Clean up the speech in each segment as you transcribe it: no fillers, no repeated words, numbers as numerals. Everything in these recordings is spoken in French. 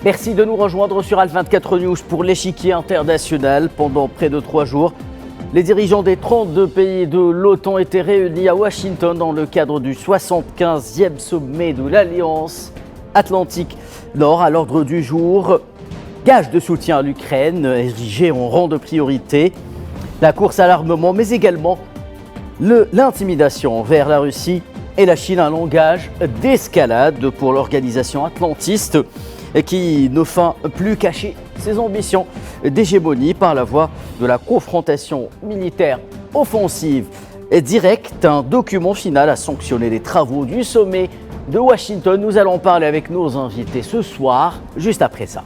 Merci de nous rejoindre sur Alt24 News pour l'échiquier international. Pendant près de 3 jours, les dirigeants des 32 pays de l'OTAN étaient réunis à Washington dans le cadre du 75e sommet de l'Alliance Atlantique Nord. À l'ordre du jour, gage de soutien à l'Ukraine, érigé en rang de priorité, la course à l'armement, mais également l'intimidation envers la Russie et la Chine, un langage d'escalade pour l'organisation atlantiste qui ne feint plus cacher ses ambitions d'hégémonie par la voie de la confrontation militaire offensive et directe. Un document final a sanctionné les travaux du sommet de Washington. Nous allons parler avec nos invités ce soir, juste après ça.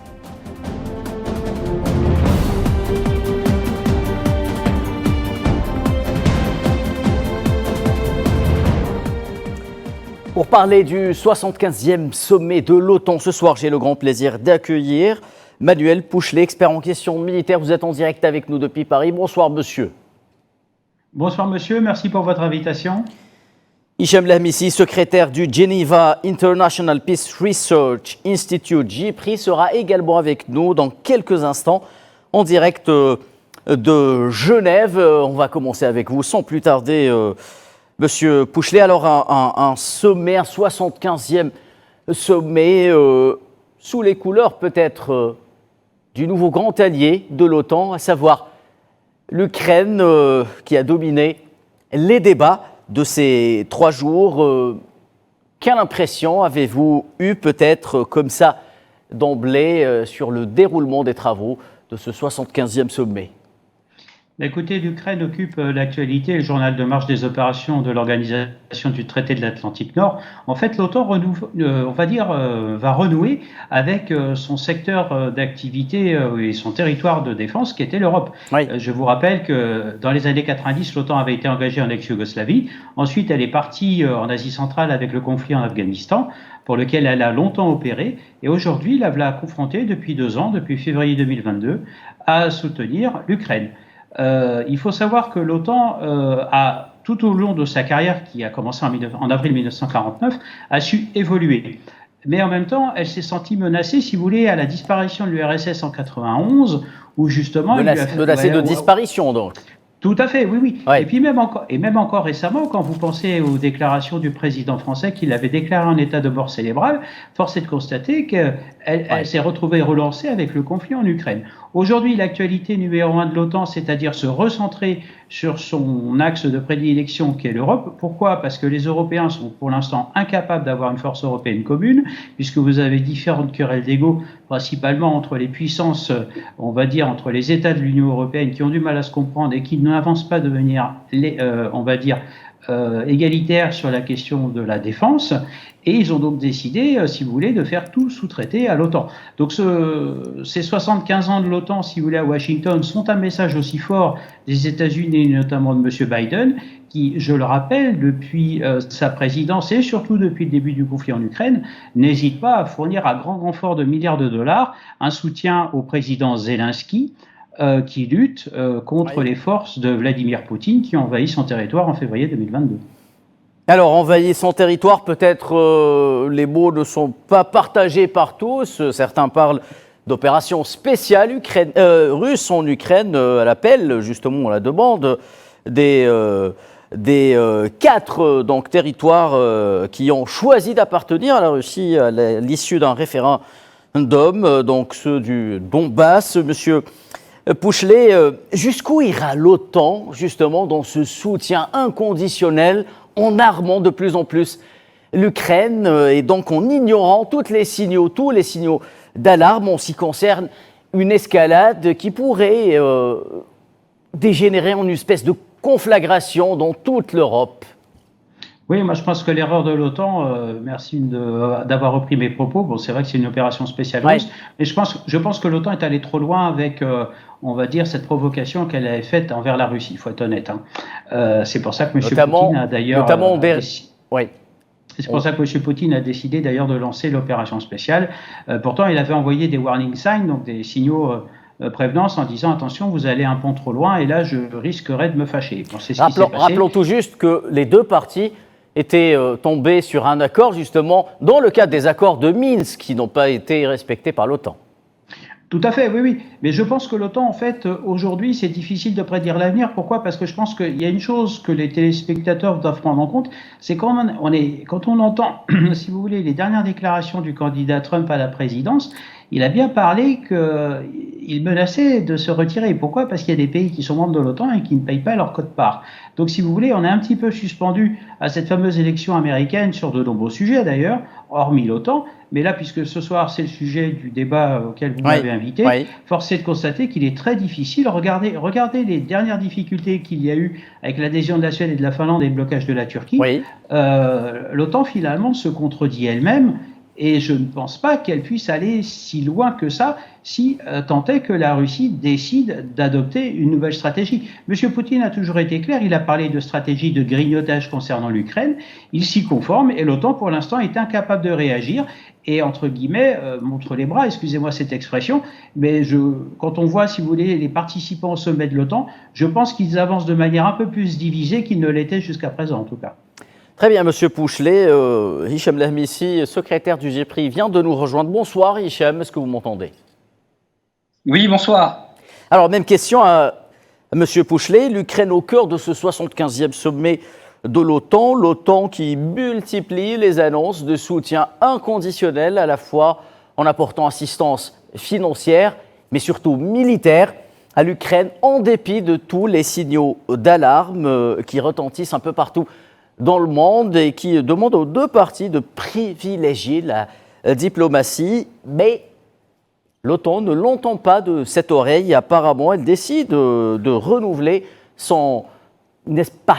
Pour parler du 75e sommet de l'OTAN, ce soir, j'ai le grand plaisir d'accueillir Manuel Pouchelet, expert en questions militaires. Vous êtes en direct avec nous depuis Paris. Bonsoir, monsieur. Bonsoir, monsieur. Merci pour votre invitation. Hicham Lahmisi, secrétaire du Geneva International Peace Research Institute, JIPRI, sera également avec nous dans quelques instants en direct de Genève. On va commencer avec vous sans plus tarder. Monsieur Pouchelet, alors un sommet, un 75e sommet sous les couleurs peut-être du nouveau grand allié de l'OTAN, à savoir l'Ukraine qui a dominé les débats de ces 3 jours. Quelle impression avez-vous eu peut-être comme ça d'emblée sur le déroulement des travaux de ce 75e sommet ? Écoutez, l'Ukraine occupe l'actualité, le journal de marche des opérations de l'Organisation du traité de l'Atlantique Nord. En fait, l'OTAN va renouer avec son secteur d'activité et son territoire de défense qui était l'Europe. Oui. Je vous rappelle que dans les années 90, l'OTAN avait été engagée en ex-Yougoslavie. Ensuite, elle est partie en Asie centrale avec le conflit en Afghanistan, pour lequel elle a longtemps opéré. Et aujourd'hui, la voilà confrontée depuis 2 ans, depuis février 2022, à soutenir l'Ukraine. Il faut savoir que l'OTAN a, tout au long de sa carrière, qui a commencé en avril 1949, a su évoluer. Mais en même temps, elle s'est sentie menacée, si vous voulez, à la disparition de l'URSS en 91, où justement... Menacée de disparition, donc. Tout à fait, oui. Ouais. Et puis même encore récemment, quand vous pensez aux déclarations du président français qu'il avait déclaré en état de mort cérébrale, force est de constater qu'elle s'est retrouvée relancée avec le conflit en Ukraine. Aujourd'hui, l'actualité numéro 1 de l'OTAN, c'est-à-dire se recentrer sur son axe de prédilection qui est l'Europe. Pourquoi ? Parce que les Européens sont pour l'instant incapables d'avoir une force européenne commune, puisque vous avez différentes querelles d'ego, principalement entre les puissances, on va dire, entre les États de l'Union européenne qui ont du mal à se comprendre et qui n'avancent pas de manière, égalitaire sur la question de la défense. Et ils ont donc décidé, si vous voulez, de faire tout sous-traiter à l'OTAN. Donc ces 75 ans de l'OTAN, si vous voulez, à Washington, sont un message aussi fort des États-Unis, notamment de M. Biden, qui, je le rappelle, depuis sa présidence et surtout depuis le début du conflit en Ukraine, n'hésite pas à fournir à grand renfort de milliards de dollars un soutien au président Zelensky, qui lutte contre les forces de Vladimir Poutine qui ont envahi son territoire en février 2022. Alors, envahir son territoire, peut-être les mots ne sont pas partagés par tous. Certains parlent d'opération spéciale russe en Ukraine à l'appel, justement, à la demande des 4 territoires qui ont choisi d'appartenir à la Russie à l'issue d'un référendum, donc ceux du Donbass. Monsieur Pouchelet, jusqu'où ira l'OTAN, justement, dans ce soutien inconditionnel en armant de plus en plus l'Ukraine et donc en ignorant tous les signaux d'alarme en ce qui concerne une escalade qui pourrait dégénérer en une espèce de conflagration dans toute l'Europe? Oui, moi je pense que l'erreur de l'OTAN, merci d'avoir repris mes propos, bon c'est vrai que c'est une opération spéciale russe, mais je pense que l'OTAN est allé trop loin avec, on va dire, cette provocation qu'elle avait faite envers la Russie, il faut être honnête. C'est pour ça que M. Poutine a d'ailleurs... C'est pour ça que M. Poutine a décidé d'ailleurs de lancer l'opération spéciale. Pourtant, il avait envoyé des warning signs, donc des signaux prévenance en disant attention, vous allez un pont trop loin et là je risquerais de me fâcher. Bon, c'est ce qui s'est passé. Rappelons tout juste que les 2 parties était tombé sur un accord, justement, dans le cadre des accords de Minsk, qui n'ont pas été respectés par l'OTAN. Tout à fait, oui, oui. Mais je pense que l'OTAN, en fait, aujourd'hui, c'est difficile de prédire l'avenir. Pourquoi? Parce que je pense qu'il y a une chose que les téléspectateurs doivent prendre en compte, c'est quand on entend, si vous voulez, les dernières déclarations du candidat Trump à la présidence, il a bien parlé qu'il menaçait de se retirer. Pourquoi? Parce qu'il y a des pays qui sont membres de l'OTAN et qui ne payent pas leur quote-part. Donc, si vous voulez, on est un petit peu suspendu à cette fameuse élection américaine sur de nombreux sujets d'ailleurs, hormis l'OTAN. Mais là, puisque ce soir, c'est le sujet du débat auquel vous m'avez invité, force est de constater qu'il est très difficile. Regardez les dernières difficultés qu'il y a eu avec l'adhésion de la Suède et de la Finlande et le blocage de la Turquie. L'OTAN, finalement, se contredit elle-même. Et je ne pense pas qu'elle puisse aller si loin que ça si tant est que la Russie décide d'adopter une nouvelle stratégie. Monsieur Poutine a toujours été clair, il a parlé de stratégie de grignotage concernant l'Ukraine, il s'y conforme et l'OTAN pour l'instant est incapable de réagir et entre guillemets montre les bras, excusez-moi cette expression, mais quand on voit si vous voulez les participants au sommet de l'OTAN, je pense qu'ils avancent de manière un peu plus divisée qu'ils ne l'étaient jusqu'à présent en tout cas. Très bien, Monsieur Pouchelet. Hicham Lahmissi, secrétaire du GIPRI, vient de nous rejoindre. Bonsoir, Hicham, est-ce que vous m'entendez? Oui, bonsoir. Alors, même question à Monsieur Pouchelet. L'Ukraine au cœur de ce 75e sommet de l'OTAN. L'OTAN qui multiplie les annonces de soutien inconditionnel, à la fois en apportant assistance financière, mais surtout militaire, à l'Ukraine, en dépit de tous les signaux d'alarme qui retentissent un peu partout dans le monde et qui demande aux deux parties de privilégier la diplomatie. Mais l'OTAN ne l'entend pas de cette oreille. Apparemment, elle décide de renouveler son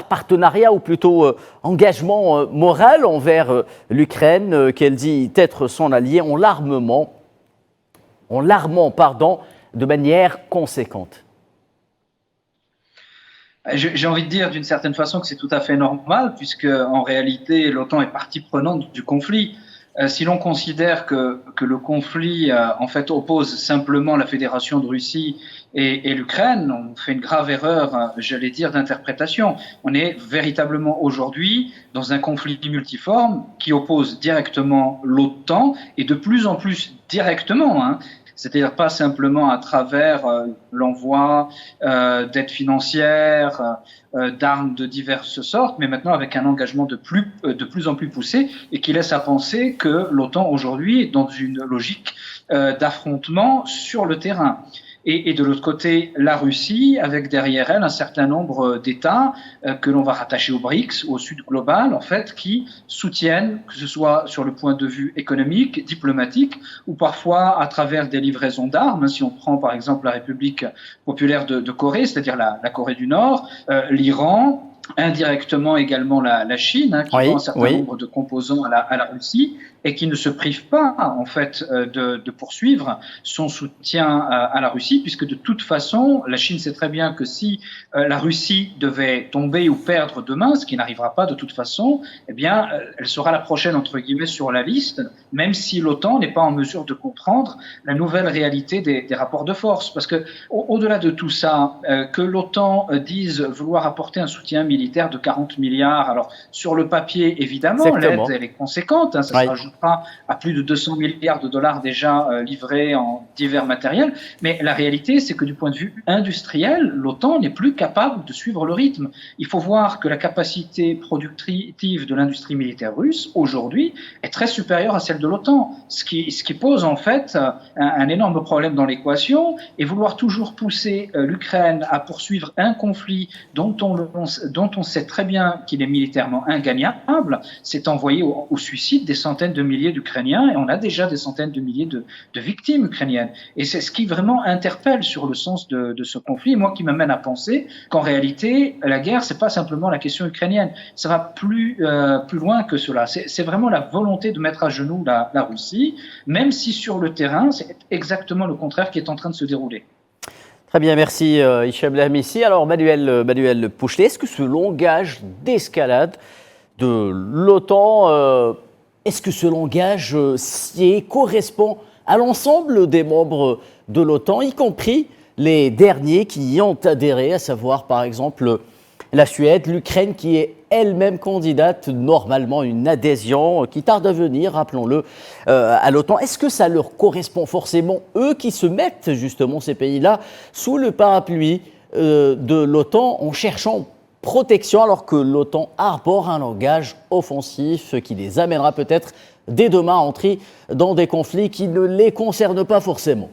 partenariat ou plutôt engagement moral envers l'Ukraine, qu'elle dit être son allié en l'armant, de manière conséquente. J'ai envie de dire d'une certaine façon que c'est tout à fait normal, puisque en réalité l'OTAN est partie prenante du conflit. Si l'on considère que le conflit en fait oppose simplement la Fédération de Russie et l'Ukraine, on fait une grave erreur, j'allais dire, d'interprétation. On est véritablement aujourd'hui dans un conflit multiforme qui oppose directement l'OTAN et de plus en plus directement, c'est-à-dire pas simplement à travers l'envoi d'aides financières, d'armes de diverses sortes, mais maintenant avec un engagement de plus en plus poussé et qui laisse à penser que l'OTAN aujourd'hui est dans une logique d'affrontement sur le terrain. Et de l'autre côté, la Russie, avec derrière elle un certain nombre d'États que l'on va rattacher aux BRICS, au Sud global, en fait, qui soutiennent, que ce soit sur le point de vue économique, diplomatique, ou parfois à travers des livraisons d'armes. Si on prend par exemple la République populaire de Corée, c'est-à-dire la Corée du Nord, l'Iran, indirectement également la Chine, qui vend un certain nombre de composants à la Russie et qui ne se prive pas en fait de poursuivre son soutien à la Russie, puisque de toute façon, la Chine sait très bien que si la Russie devait tomber ou perdre demain, ce qui n'arrivera pas de toute façon, eh bien, elle sera la prochaine entre guillemets sur la liste, même si l'OTAN n'est pas en mesure de comprendre la nouvelle réalité des rapports de force, parce que au-delà de tout ça, que l'OTAN dise vouloir apporter un soutien militaire de 40 milliards, alors sur le papier évidemment, l'aide elle est conséquente, ça se rajoute à plus de 200 milliards de dollars déjà livrés en divers matériels. Mais la réalité, c'est que du point de vue industriel, l'OTAN n'est plus capable de suivre le rythme. Il faut voir que la capacité productive de l'industrie militaire russe, aujourd'hui, est très supérieure à celle de l'OTAN. Ce qui pose en fait un énorme problème dans l'équation, et vouloir toujours pousser l'Ukraine à poursuivre un conflit dont on sait très bien qu'il est militairement ingagnable, c'est envoyer au suicide des centaines de milliers d'Ukrainiens, et on a déjà des centaines de milliers de victimes ukrainiennes. Et c'est ce qui vraiment interpelle sur le sens de ce conflit, moi qui m'amène à penser qu'en réalité, la guerre, c'est pas simplement la question ukrainienne, ça va plus loin que cela. C'est vraiment la volonté de mettre à genoux la Russie, même si sur le terrain, c'est exactement le contraire qui est en train de se dérouler. Très bien, merci Hicham Lahmissi. Alors Manuel Pouchelet, est-ce que ce langage d'escalade de l'OTAN, est-ce que ce langage correspond à l'ensemble des membres de l'OTAN, y compris les derniers qui y ont adhéré, à savoir par exemple la Suède, l'Ukraine qui est elle-même candidate, normalement une adhésion qui tarde à venir, rappelons-le, à l'OTAN. Est-ce que ça leur correspond forcément, eux qui se mettent justement, ces pays-là, sous le parapluie de l'OTAN en cherchant protection, alors que l'OTAN arbore un langage offensif qui les amènera peut-être dès demain à entrer dans des conflits qui ne les concernent pas forcément?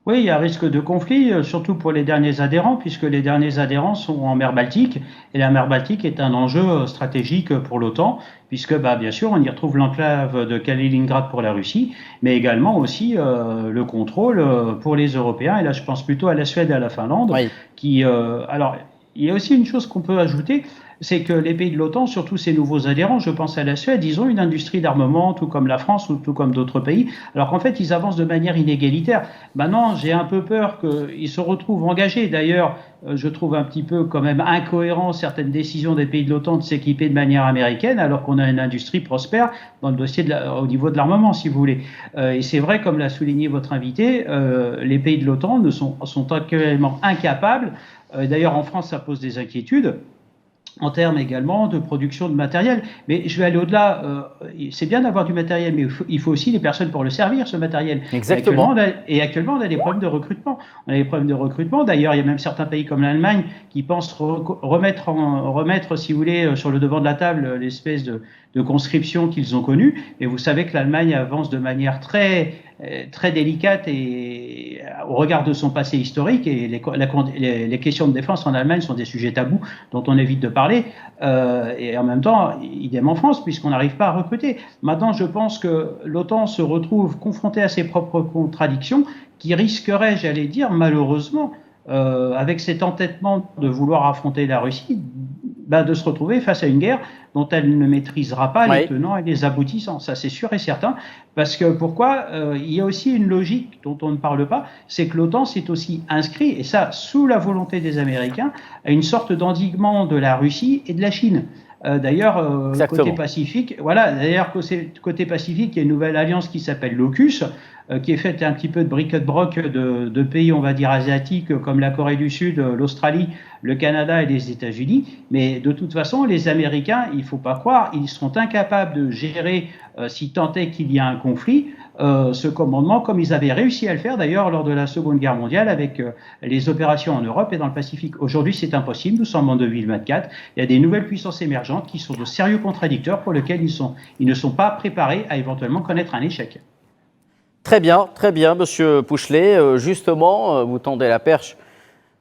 Oui, il y a un risque de conflit, surtout pour les derniers adhérents, puisque les derniers adhérents sont en mer Baltique, et la mer Baltique est un enjeu stratégique pour l'OTAN, puisque bien sûr on y retrouve l'enclave de Kaliningrad pour la Russie, mais également aussi le contrôle pour les Européens, et là je pense plutôt à la Suède et à la Finlande, Oui. qui... alors, il y a aussi une chose qu'on peut ajouter, c'est que les pays de l'OTAN, surtout ces nouveaux adhérents, je pense à la Suède, ils ont une industrie d'armement, tout comme la France ou tout comme d'autres pays, alors qu'en fait, ils avancent de manière inégalitaire. Maintenant, j'ai un peu peur qu'ils se retrouvent engagés. D'ailleurs, je trouve un petit peu quand même incohérent certaines décisions des pays de l'OTAN de s'équiper de manière américaine, alors qu'on a une industrie prospère dans le dossier au niveau de l'armement, si vous voulez. Et c'est vrai, comme l'a souligné votre invité, les pays de l'OTAN sont actuellement incapables. D'ailleurs, en France, ça pose des inquiétudes en termes également de production de matériel. Mais je vais aller au-delà. C'est bien d'avoir du matériel, mais il faut aussi des personnes pour le servir, ce matériel. Exactement. Et actuellement, on a des problèmes de recrutement. On a des problèmes de recrutement. D'ailleurs, il y a même certains pays comme l'Allemagne qui pensent remettre, si vous voulez, sur le devant de la table l'espèce de conscription qu'ils ont connue. Et vous savez que l'Allemagne avance de manière très délicate et au regard de son passé historique, et les questions de défense en Allemagne sont des sujets tabous dont on évite de parler, et en même temps, idem en France, puisqu'on n'arrive pas à recruter. Maintenant, je pense que l'OTAN se retrouve confrontée à ses propres contradictions qui risqueraient, j'allais dire, malheureusement, avec cet entêtement de vouloir affronter la Russie, de se retrouver face à une guerre dont elle ne maîtrisera pas les tenants et les aboutissants. Ça, c'est sûr et certain. Parce que pourquoi il y a aussi une logique dont on ne parle pas, c'est que l'OTAN s'est aussi inscrit, et ça sous la volonté des Américains, à une sorte d'endiguement de la Russie et de la Chine. D'ailleurs, côté Pacifique, côté Pacifique, il y a une nouvelle alliance qui s'appelle l'AUKUS, qui est faite un petit peu de bric-à-broc de pays, on va dire, asiatiques, comme la Corée du Sud, l'Australie, le Canada et les États-Unis. Mais de toute façon, les Américains, il ne faut pas croire, ils seront incapables de gérer, si tant est qu'il y a un conflit, ce commandement, comme ils avaient réussi à le faire d'ailleurs lors de la Seconde Guerre mondiale avec les opérations en Europe et dans le Pacifique. Aujourd'hui, c'est impossible, nous sommes en 2024. Il y a des nouvelles puissances émergentes qui sont de sérieux contradicteurs pour lesquels ils ne sont pas préparés à éventuellement connaître un échec. Très bien, Monsieur Pouchelet. Justement, vous tendez la perche,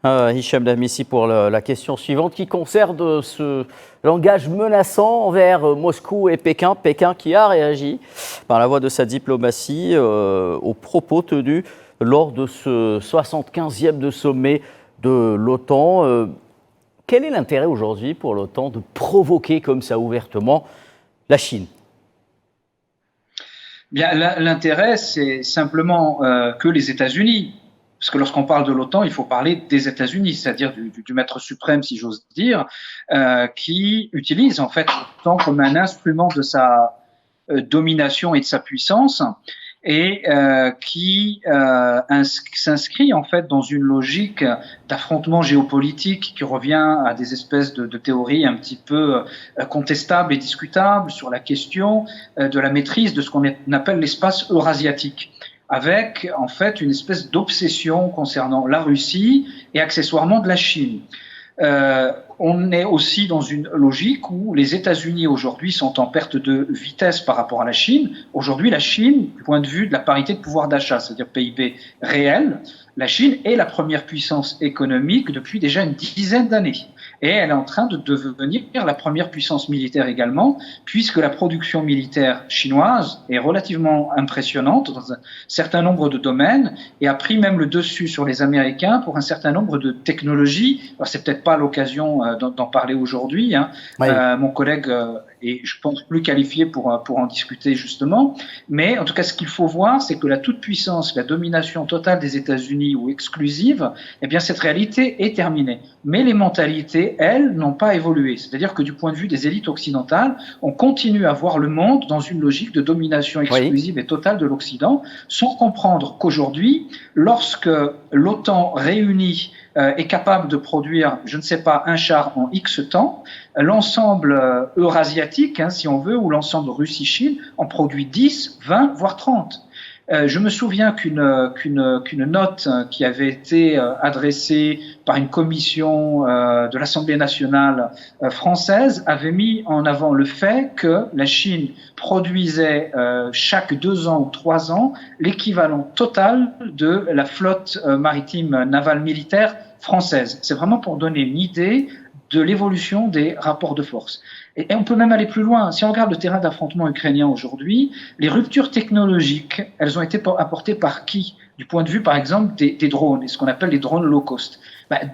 Hicham Damissi, pour la question suivante qui concerne ce langage menaçant envers Moscou et Pékin. Pékin qui a réagi par la voie de sa diplomatie aux propos tenus lors de ce 75e de sommet de l'OTAN. Quel est l'intérêt aujourd'hui pour l'OTAN de provoquer comme ça ouvertement la Chine ? Bien, l'intérêt, c'est simplement que les États-Unis, parce que lorsqu'on parle de l'OTAN, il faut parler des États-Unis, c'est-à-dire du maître suprême, si j'ose dire, qui utilise en fait l'OTAN comme un instrument de sa domination et de sa puissance, et qui s'inscrit en fait dans une logique d'affrontement géopolitique qui revient à des espèces de théories un petit peu contestables et discutables sur la question de la maîtrise de ce qu'on appelle l'espace eurasiatique, avec en fait une espèce d'obsession concernant la Russie et accessoirement de la Chine. On est aussi dans une logique où les États-Unis aujourd'hui sont en perte de vitesse par rapport à la Chine. Aujourd'hui, la Chine, du point de vue de la parité de pouvoir d'achat, c'est-à-dire PIB réel, la Chine est la première puissance économique depuis déjà une dizaine d'années. Et elle est en train de devenir la première puissance militaire également, puisque la production militaire chinoise est relativement impressionnante dans un certain nombre de domaines et a pris même le dessus sur les Américains pour un certain nombre de technologies. Alors, c'est peut-être pas l'occasion d'en parler aujourd'hui. Oui. Mon collègue est, je pense, plus qualifié pour en discuter justement. Mais en tout cas, ce qu'il faut voir, c'est que la toute-puissance, la domination totale des États-Unis ou exclusive, eh bien, cette réalité est terminée. Mais les mentalités, elles, n'ont pas évolué. C'est-à-dire que du point de vue des élites occidentales, on continue à voir le monde dans une logique de domination exclusive et totale de l'Occident, sans comprendre qu'aujourd'hui, lorsque l'OTAN réunit est capable de produire, je ne sais pas, un char en X temps. L'ensemble eurasiatique, si on veut, ou l'ensemble Russie-Chine en produit 10, 20, voire 30. Je me souviens qu'une note qui avait été adressée par une commission de l'Assemblée nationale française avait mis en avant le fait que la Chine produisait chaque 2 ans ou 3 ans l'équivalent total de la flotte maritime navale militaire française. C'est vraiment pour donner une idée de l'évolution des rapports de force. Et on peut même aller plus loin. Si on regarde le terrain d'affrontement ukrainien aujourd'hui, les ruptures technologiques, elles ont été apportées par qui? Du point de vue, par exemple, des drones, et ce qu'on appelle les drones low cost.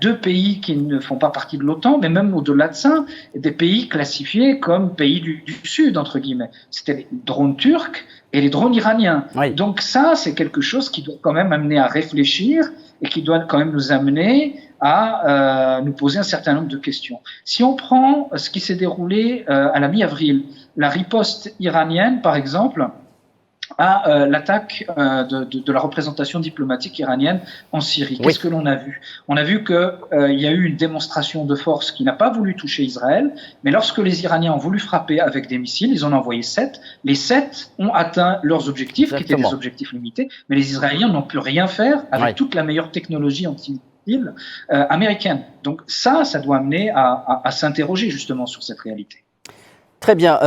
2 pays qui ne font pas partie de l'OTAN, mais même au-delà de ça, des pays classifiés comme pays du Sud, entre guillemets. C'était les drones turcs et les drones iraniens. Oui. Donc ça, c'est quelque chose qui doit quand même amener à réfléchir et qui doit quand même nous amener à nous poser un certain nombre de questions. Si on prend ce qui s'est déroulé à la mi-avril, la riposte iranienne, par exemple, à l'attaque de la représentation diplomatique iranienne en Syrie. Qu'est-ce que l'on a vu? On a vu qu'il y a eu une démonstration de force qui n'a pas voulu toucher Israël, mais lorsque les Iraniens ont voulu frapper avec des missiles, ils en ont envoyé 7. Les 7 ont atteint leurs objectifs, qui étaient des objectifs limités, mais les Israéliens n'ont pu rien faire avec toute la meilleure technologie anti-missile américaine. Donc ça doit amener à s'interroger justement sur cette réalité. Très bien.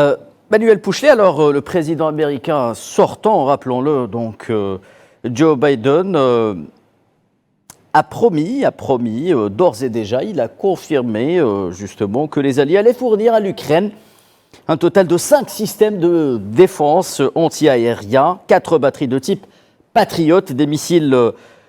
Manuel Pouchelet, alors le président américain sortant, rappelons-le, donc Joe Biden a promis d'ores et déjà, il a confirmé justement que les Alliés allaient fournir à l'Ukraine un total de 5 systèmes de défense anti-aérien, 4 batteries de type Patriot, des missiles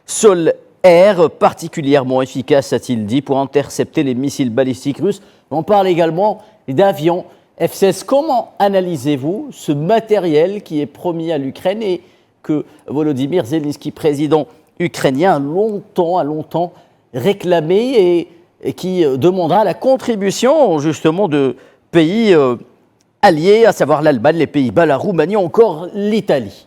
sol-air particulièrement efficaces, a-t-il dit, pour intercepter les missiles balistiques russes. On parle également d'avions F-16. Comment analysez-vous ce matériel qui est promis à l'Ukraine et que Volodymyr Zelensky, président ukrainien, a longtemps réclamé et qui demandera la contribution justement de pays alliés, à savoir l'Allemagne, les Pays-Bas, la Roumanie, encore l'Italie?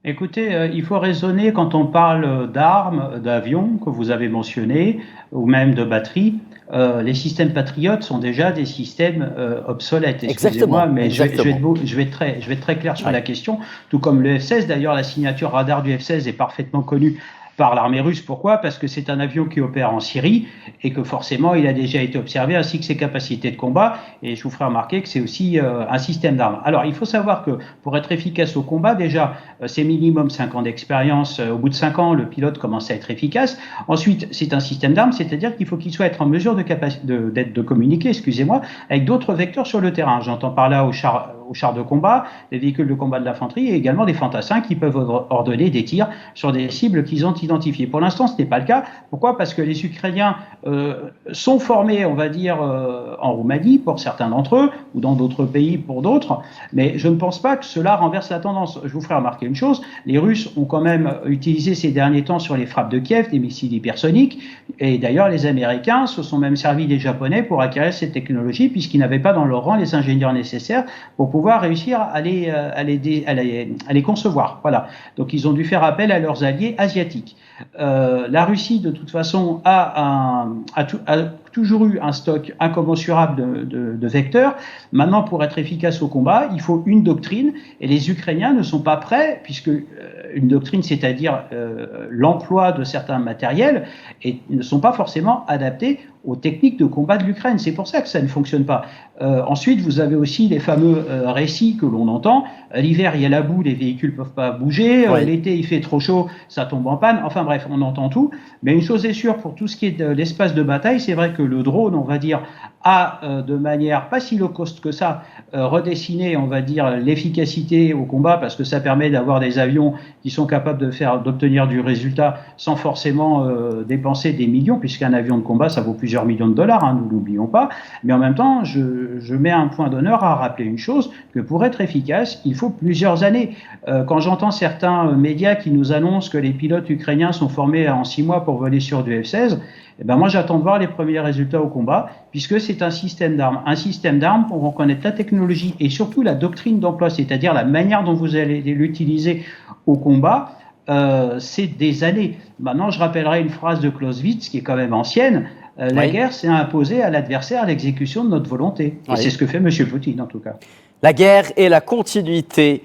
Écoutez, il faut raisonner quand on parle d'armes, d'avions que vous avez mentionnés, ou même de batteries. Les systèmes patriotes sont déjà des systèmes obsolètes. Excusez-moi, mais je vais être très clair sur la question. Tout comme le F-16, d'ailleurs, la signature radar du F-16 est parfaitement connue par l'armée russe. Pourquoi? Parce que c'est un avion qui opère en Syrie et que forcément il a déjà été observé, ainsi que ses capacités de combat. Et je vous ferai remarquer que c'est aussi un système d'armes. Alors il faut savoir que pour être efficace au combat, déjà c'est minimum 5 ans d'expérience. Au bout de 5 ans, le pilote commence à être efficace. Ensuite, c'est un système d'armes, c'est-à-dire qu'il faut qu'il soit en mesure de communiquer, excusez-moi, avec d'autres vecteurs sur le terrain. J'entends par là aux chars de combat, des véhicules de combat de l'infanterie et également des fantassins qui peuvent ordonner des tirs sur des cibles qu'ils ont identifiées. Pour l'instant, ce n'est pas le cas. Pourquoi? Parce que les Ukrainiens sont formés, on va dire, en Roumanie pour certains d'entre eux, ou dans d'autres pays pour d'autres, mais je ne pense pas que cela renverse la tendance. Je vous ferai remarquer une chose, les Russes ont quand même utilisé ces derniers temps sur les frappes de Kiev des missiles hypersoniques, et d'ailleurs les Américains se sont même servis des Japonais pour acquérir cette technologie, puisqu'ils n'avaient pas dans leur rang les ingénieurs nécessaires pour pouvoir réussir à les concevoir. Voilà. Donc ils ont dû faire appel à leurs alliés asiatiques. La Russie, de toute façon, a toujours eu un stock incommensurable de vecteurs. Maintenant, pour être efficace au combat, il faut une doctrine, et les Ukrainiens ne sont pas prêts, puisque une doctrine, c'est-à-dire l'emploi de certains matériels, et ne sont pas forcément adaptés aux techniques de combat de l'Ukraine. C'est pour ça que ça ne fonctionne pas. Ensuite, vous avez aussi les fameux récits que l'on entend. L'hiver, il y a la boue, les véhicules ne peuvent pas bouger. L'été, il fait trop chaud, ça tombe en panne. Enfin bref, on entend tout. Mais une chose est sûre, pour tout ce qui est de l'espace de bataille, c'est vrai que le drone, on va dire, a de manière pas si low cost que ça, redessiné, on va dire, l'efficacité au combat, parce que ça permet d'avoir des avions qui sont capables d'obtenir du résultat sans forcément dépenser des millions, puisqu'un avion de combat, ça vaut plusieurs millions de dollars, hein, nous l'oublions pas. Mais en même temps, je mets un point d'honneur à rappeler une chose, que pour être efficace, il faut plusieurs années. Quand j'entends certains médias qui nous annoncent que les pilotes ukrainiens sont formés en 6 mois pour voler sur du F-16, eh ben moi j'attends de voir les premiers résultats au combat, puisque c'est un système d'armes. Un système d'armes pour reconnaître la technologie et surtout la doctrine d'emploi, c'est-à-dire la manière dont vous allez l'utiliser au combat. c'est des années. Maintenant, je rappellerai une phrase de Clausewitz qui est quand même ancienne. La guerre, c'est imposer à l'adversaire l'exécution de notre volonté. Et c'est ce que fait M. Poutine, en tout cas. La guerre est la continuité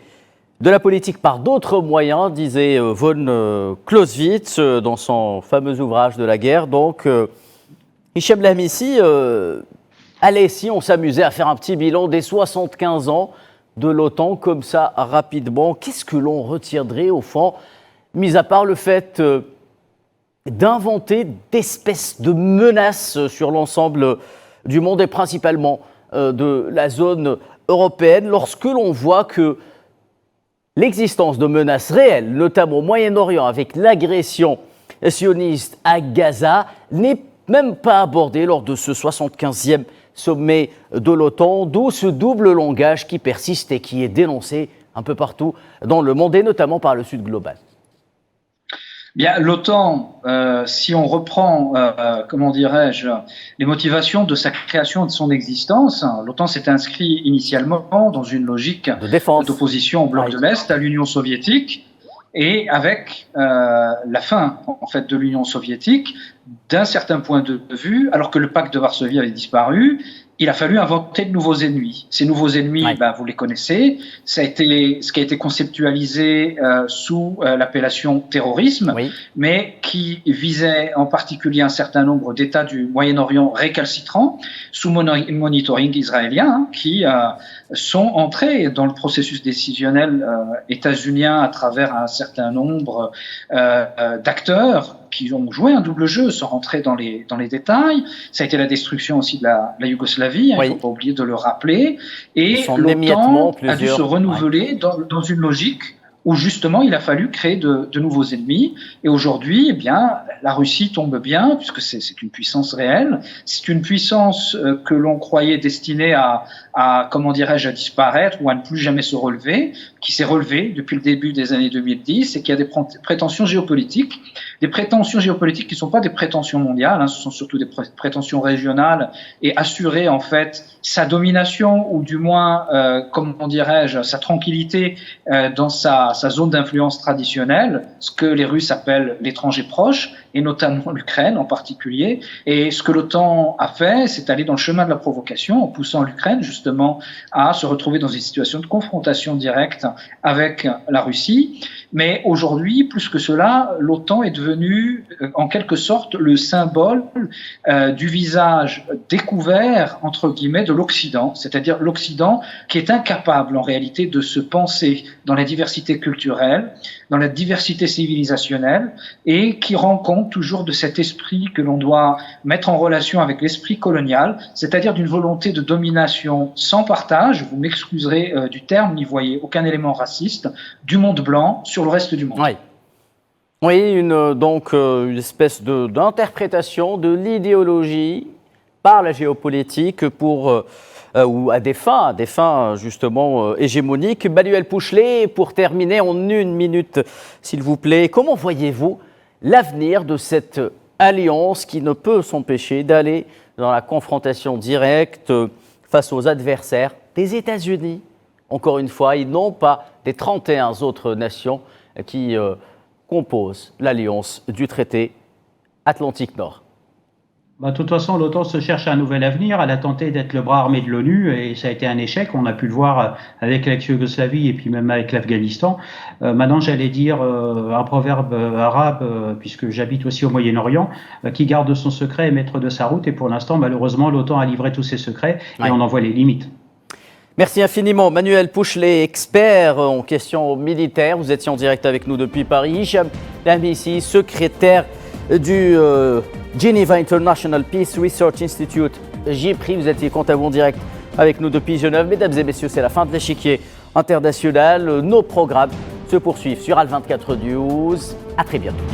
de la politique par d'autres moyens, disait von Clausewitz dans son fameux ouvrage de la guerre. Donc, Hichem Lamisi, allez, si on s'amusait à faire un petit bilan des 75 ans de l'OTAN, comme ça, rapidement, qu'est-ce que l'on retiendrait au fond, mis à part le fait d'inventer d'espèces de menaces sur l'ensemble du monde et principalement de la zone européenne, lorsque l'on voit que l'existence de menaces réelles, notamment au Moyen-Orient avec l'agression sioniste à Gaza, n'est même pas abordée lors de ce 75e sommet de l'OTAN, d'où ce double langage qui persiste et qui est dénoncé un peu partout dans le monde et notamment par le Sud global. Bien, l'OTAN, si on reprend, comment dirais-je, les motivations de sa création et de son existence, l'OTAN s'est inscrit initialement dans une logique d'opposition au bloc de l'Est, à l'Union soviétique, et avec la fin en fait de l'Union soviétique, d'un certain point de vue, alors que le pacte de Varsovie avait disparu, il a fallu inventer de nouveaux ennemis. Ces nouveaux ennemis, vous les connaissez. Ça a été ce qui a été conceptualisé sous l'appellation terrorisme, mais qui visait en particulier un certain nombre d'États du Moyen-Orient récalcitrants sous monitoring israélien, qui sont entrés dans le processus décisionnel états-unien à travers un certain nombre d'acteurs qui ont joué un double jeu sans rentrer dans les détails. Ça a été la destruction aussi de la Yougoslavie, il ne faut pas oublier de le rappeler. Et l'OTAN a dû se renouveler dans une logique où justement il a fallu créer de nouveaux ennemis. Et aujourd'hui, eh bien, la Russie tombe bien, puisque c'est une puissance réelle. C'est une puissance que l'on croyait destinée à comment dirais-je, à disparaître ou à ne plus jamais se relever, qui s'est relevée depuis le début des années 2010 et qui a des prétentions géopolitiques. Des prétentions géopolitiques qui ne sont pas des prétentions mondiales, ce sont surtout des prétentions régionales et assurer en fait sa domination ou du moins, comment dirais-je, sa tranquillité dans sa zone d'influence traditionnelle, ce que les Russes appellent l'étranger proche, et notamment l'Ukraine en particulier. Et ce que l'OTAN a fait, c'est aller dans le chemin de la provocation en poussant l'Ukraine justement à se retrouver dans une situation de confrontation directe avec la Russie. Mais aujourd'hui, plus que cela, l'OTAN est devenue en quelque sorte le symbole du visage découvert, entre guillemets, de l'Occident, c'est-à-dire l'Occident qui est incapable en réalité de se penser dans la diversité culturelle, dans la diversité civilisationnelle, et qui rend compte toujours de cet esprit que l'on doit mettre en relation avec l'esprit colonial, c'est-à-dire d'une volonté de domination sans partage, vous m'excuserez du terme, n'y voyez aucun élément raciste, du monde blanc sur le reste du monde. Oui, donc une espèce d'interprétation de l'idéologie par la géopolitique pour ou à des fins justement hégémoniques. Manuel Pouchelet, pour terminer en 1 minute, s'il vous plaît, comment voyez-vous l'avenir de cette alliance qui ne peut s'empêcher d'aller dans la confrontation directe face aux adversaires des États-Unis? Encore une fois, ils n'ont pas des 31 autres nations qui composent l'alliance du traité Atlantique Nord. De toute façon, l'OTAN se cherche un nouvel avenir. Elle a tenté d'être le bras armé de l'ONU et ça a été un échec. On a pu le voir avec l'ex-Yougoslavie et puis même avec l'Afghanistan. Maintenant, j'allais dire un proverbe arabe, puisque j'habite aussi au Moyen-Orient, qui garde son secret est maître de sa route. Et pour l'instant, malheureusement, l'OTAN a livré tous ses secrets et on en voit les limites. Merci infiniment. Manuel Pouchelet, expert en questions militaires. Vous étiez en direct avec nous depuis Paris. Hichem Lamisi, secrétaire du Geneva International Peace Research Institute, JPRI. Vous étiez quant à vous en direct avec nous depuis Genève. Mesdames et messieurs, c'est la fin de l'échiquier international. Nos programmes se poursuivent sur Al 24 News. À très bientôt.